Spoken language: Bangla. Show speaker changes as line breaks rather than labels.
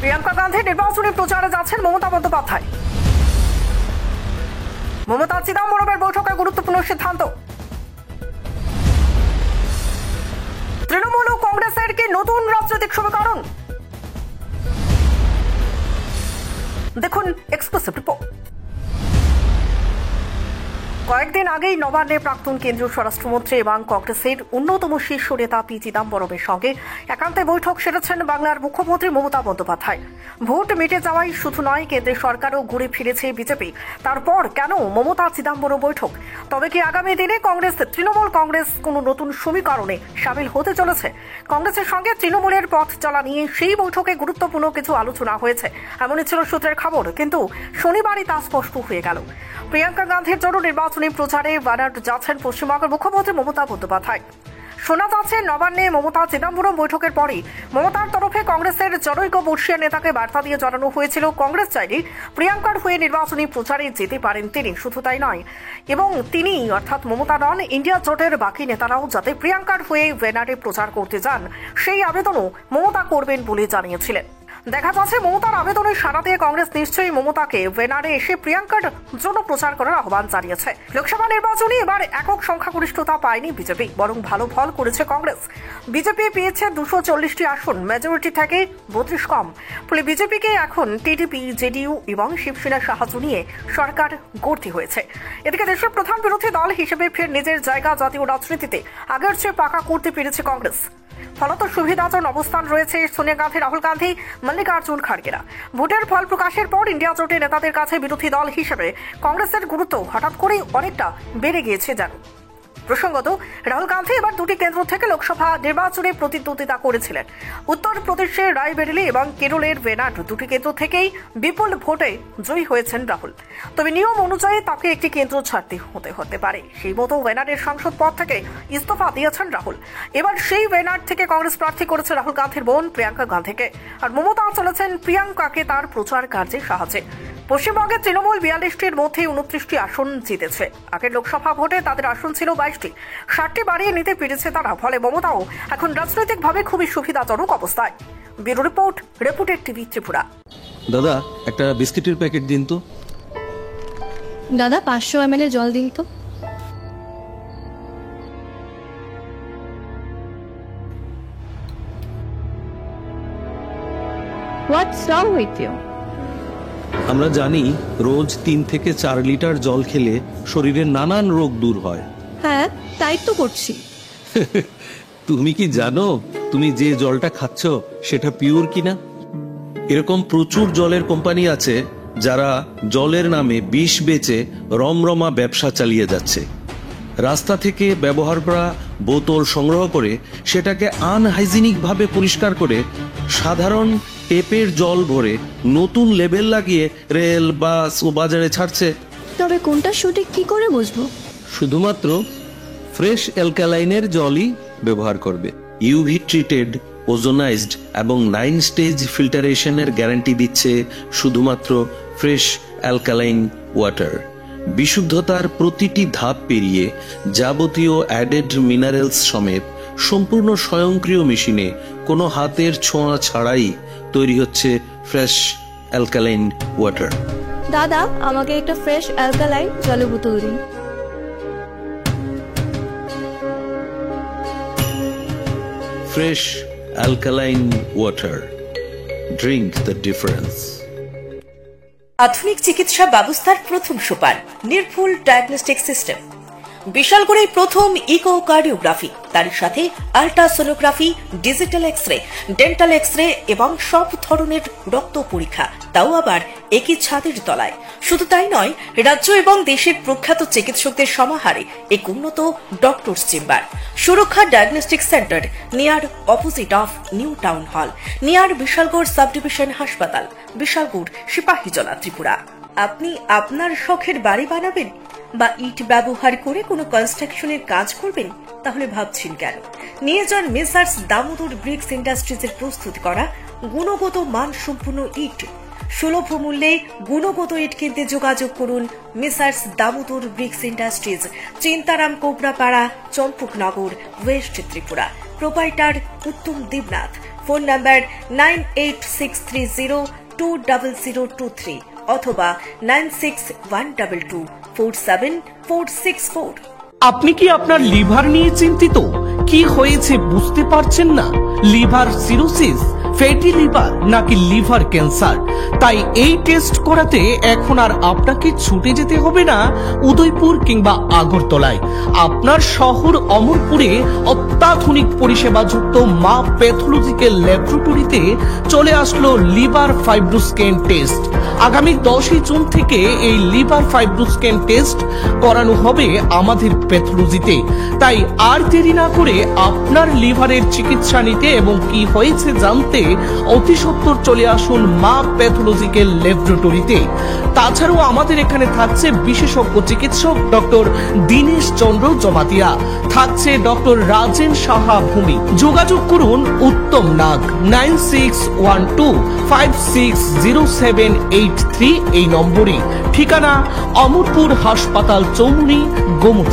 প্রিয়াঙ্কা গান্ধীর নির্বাচনী প্রচারে যাচ্ছেন মমতা বন্দ্যোপাধ্যায়। মমতা চিদম্বরমের বৈঠকে গুরুত্বপূর্ণ সিদ্ধান্ত। তৃণমূল ও কংগ্রেসের কি নতুন রাজনৈতিক সমীকরণ? দেখুন এক্সক্লুসিভ রিপোর্ট। কয়েকদিন আগেই নবান্নে প্রাক্তন কেন্দ্রীয় স্বরাষ্ট্রমন্ত্রী এবং কংগ্রেসের অন্যতম শীর্ষ নেতা পি চিদম্বরমের সঙ্গে একান্তে বৈঠক সেরেছেন বাংলার মুখ্যমন্ত্রী মমতা বন্দ্যোপাধ্যায়। ভোট মিটে যাওয়াই শুধু নয়, কেন্দ্রের সরকারও ঘুরে ফিরেছে বিজেপি। তারপর কেন মমতা চিদম্বরম বৈঠক? তবে কি আগামী দিনে কংগ্রেস তৃণমূল কংগ্রেস কোনো নতুন সমীকরণে সামিল হতে চলেছে? কংগ্রেসের সঙ্গে তৃণমূলের পথ চলা নিয়ে সেই বৈঠকে গুরুত্বপূর্ণ কিছু আলোচনা হয়েছে, এমনই ছিল সূত্রের খবর। কিন্তু শনিবারই তা স্পষ্ট হয়ে গেল। প্রিয়াঙ্কা গান্ধীর জন্য নির্বাচনী প্রচারে বারাট যাচ্ছেন পশ্চিমবঙ্গের মুখ্যমন্ত্রী মমতা বন্দ্যোপাধ্যায়। শোনা যাচ্ছে নবান্নে মমতা চিদম্বরম বৈঠকের পরই মমতার তরফে কংগ্রেসের জনৈক বর্ষীয় নেতাকে বার্তা দিয়ে জানানো হয়েছিল কংগ্রেস চাইলে প্রিয়াঙ্কার হয়ে নির্বাচনী প্রচারে যেতে পারেন তিনি। শুধু তাই নয়, এবং তিনি অর্থাৎ মমতা নন, ইন্ডিয়া জোটের বাকি নেতারাও যাতে প্রিয়াঙ্কার হয়ে ভেনারে প্রচার করতে যান সেই আবেদনও মমতা করবেন বলে জানিয়েছিলেন। দেখা যাচ্ছে মমতার আবেদনে সাড়া দিয়ে কংগ্রেস নিশ্চয়ই মমতাকে ভেনারে এসে প্রিয়াঙ্কার জন্য প্রচার করার আহ্বান জানিয়েছে। লোকসভা নির্বাচনে এবার একক সংখ্যাগরিষ্ঠতা পায়নি বিজেপি, বরং ভালো ফল করেছে কংগ্রেস। বিজেপি পেয়েছে 240টি আসন, মেজরিটি থেকে 32 কম। ফলে বিজেপিকে এখন টিডিপি, জেডিইউ এবং শিবসেনার সাহায্য নিয়ে সরকার গড়তে হয়েছে। এদিকে দেশের প্রধান বিরোধী দল হিসেবে ফের নিজের জায়গা জাতীয় রাজনীতিতে আগের চেয়ে পাকা করতে পেরেছে কংগ্রেস। ফলত সুবিধাজনক অবস্থান রয়েছে সোনিয়া গান্ধী, রাহুল গান্ধী, মল্লিকার্জুন খাড়গেরা। ভোটের ফল প্রকাশের পর ইন্ডিয়া জোটের নেতাদের কাছে বিরোধী দল হিসেবে কংগ্রেসের গুরুত্ব হঠাৎ করেই অনেকটা বেড়ে গিয়েছে যেন। প্রসঙ্গত, রাহুল গান্ধী এবার দুটি কেন্দ্র থেকে লোকসভা নির্বাচনে প্রতিদ্বন্দ্বিতা করেছিলেন। উত্তরপ্রদেশের রায়বেরেলি এবং কেরলের ওয়েনাড দুটি কেন্দ্র থেকেই বিপুল ভোটে জয়ী হয়েছেন রাহুল। তবে নিয়ম অনুযায়ী তাকে একটি কেন্দ্র ছাড়তে হতে পারে। সেই মতো ওয়েনাডের সাংসদ পদ থেকে ইস্তফা দিয়েছেন রাহুল। এবার সেই ওয়েনাড থেকে কংগ্রেস প্রার্থী করেছে রাহুল গান্ধীর বোন প্রিয়াঙ্কা গান্ধীকে, আর মমতা চলেছেন প্রিয়াঙ্কাকে তার প্রচার কার্যে সাহায্যে। পশ্চিমবঙ্গের তৃণমূল 42টির মধ্যে 29টি আসন জিতেছে। আগের লোকসভা ভোটে তাদের আসন ছিল 22টি, 60টি বাড়িয়ে নিতে পেরেছে তারা। ফলে মমতাও এখন রাজনৈতিকভাবে খুবই সুবিধাজনক অবস্থায়। Bureau report, reported TV Tripura.
দাদা, একটা বিস্কিটের প্যাকেট দিন তো।
দাদা 500 ml জল দিন তো। What's wrong with you?
আমরা জানি রোজ 3 থেকে 4 লিটার জল খেলে শরীরের নানান রোগ দূর হয়।
হ্যাঁ, তাই তো করছি।
তুমি কি জানো তুমি যে জলটা খাচ্ছ সেটা পিওর কিনা? এরকম প্রচুর জলের কোম্পানি আছে যারা জলের নামে বিষ বেচে রমরমা ব্যবসা চালিয়ে যাচ্ছে। রাস্তা থেকে ব্যবহার করা বোতল সংগ্রহ করে সেটাকে আনহাইজিনিক ভাবে পরিষ্কার করে সাধারণ টেপের জল ভরে নতুন লেবেল লাগিয়ে রেল, বাস ও বাজারে ছাড়ছে।
তবে কোনটা সঠিক কি করে বুঝবো?
শুধুমাত্র ফ্রেশ অ্যালকালাইনের জলই ব্যবহার করবে। ইউভি ট্রিটেড, ওজোনাইজড এবং 9 স্টেজ ফিল্টারেশনের গ্যারান্টি দিচ্ছে শুধুমাত্র ফ্রেশ অ্যালকালাইন ওয়াটার। বিশুদ্ধতার প্রতিটি ধাপ পেরিয়ে যাবতীয় অ্যাডেড মিনারেলস সমেত সম্পূর্ণ স্বয়ংক্রিয় মেশিনে কোনো হাতের ছোঁয়া ছাড়াই তৈরি হচ্ছে ফ্রেশ অ্যালকালাইন ওয়াটার।
দাদা, আমাকে একটা ফ্রেশ অ্যালকালাইন জলের বোতল দিন।
Fresh alkaline water, drink the difference.
আধুনিক চিকিৎসা ব্যবস্থার প্রথম সোপান নির্ভুল ডায়াগনস্টিক সিস্টেম। বিশালগড়ে প্রথম ইকোকার্ডিওগ্রাফি, তার সাথে ultrasonography, digital x-ray, dental x-ray এবং সব ধরনের রক্ত পরীক্ষা, তাও আবার একই ছাদের তলায়। শুধু তাই নয়, রাজ্য এবং দেশের প্রখ্যাত চিকিৎসকদের সমাহারে এক উন্নত ডক্টরস চেম্বার। সুরক্ষা diagnostic centre, near opposite of new town hall, near Bishalgarh sub division হাসপাতাল, বিশালগড়, সিপাহীজলা, ত্রিপুরা। আপনি আপনার শখের বাড়ি বানাবেন বা ইট ব্যবহার করে কোনো কনস্ট্রাকশনের কাজ করবেন? তাহলে ভাবছেন কেন? নিয়ে যান মেসার্স দামোদর ব্রিক্স ইন্ডাস্ট্রিজের প্রস্তুত করা গুণগত মানসম্পন্ন ইট। সুলভ মূল্যে গুণগত ইট কিনতে যোগাযোগ করুন messrs Damodar bricks industries, Chintaram, Kobrapara, Champaknagar, west Tripura. Proprietor Uttam Debnath. Phone number 9863020023 অথবা 9612247464।
আপনি কি আপনার লিভার নিয়ে চিন্তিত? কি হয়েছে বুঝতে পারছেন না? লিভার সিরোসিস, ফ্যাটি লিভার নাকি লিভার ক্যান্সার? তাই এই টেস্ট করাতে এখন আর আপনাকে ছুটে যেতে হবে না উদয়পুর কিংবা আগরতলায়। আপনার শহর অমরপুরে অত্যাধুনিক পরিষেবাযুক্ত মা প্যাথোলজিক্যাল ল্যাবরেটরিতে চলে আসলো লিভার ফাইব্রোস্ক্যান টেস্ট। আগামী 10 জুন থেকে এই লিভার ফাইব্রোস্ক্যান টেস্ট করানো হবে আমাদের প্যাথোলজিতে। তাই আর দেরি না করে আপনার লিভারের চিকিৎসা নিতে এবং কি হয়েছে জানতে অতি সত্বর চলে আসুন মা প্যাথোলজিক্যাল ল্যাবরেটরিতে। তাছাড়াও আমাদের এখানে থাকছে বিশেষজ্ঞ চিকিৎসক ডক্টর দীনেশ চন্দ্র জমাতিয়া, থাকছে ডক্টর রাজেন সাহা ভূমি। যোগাযোগ করুন উত্তম নাগ 9612560783 এই নম্বরে। ঠিকানা অমরপুর হাসপাতাল চৌমুহনী, গোমতী।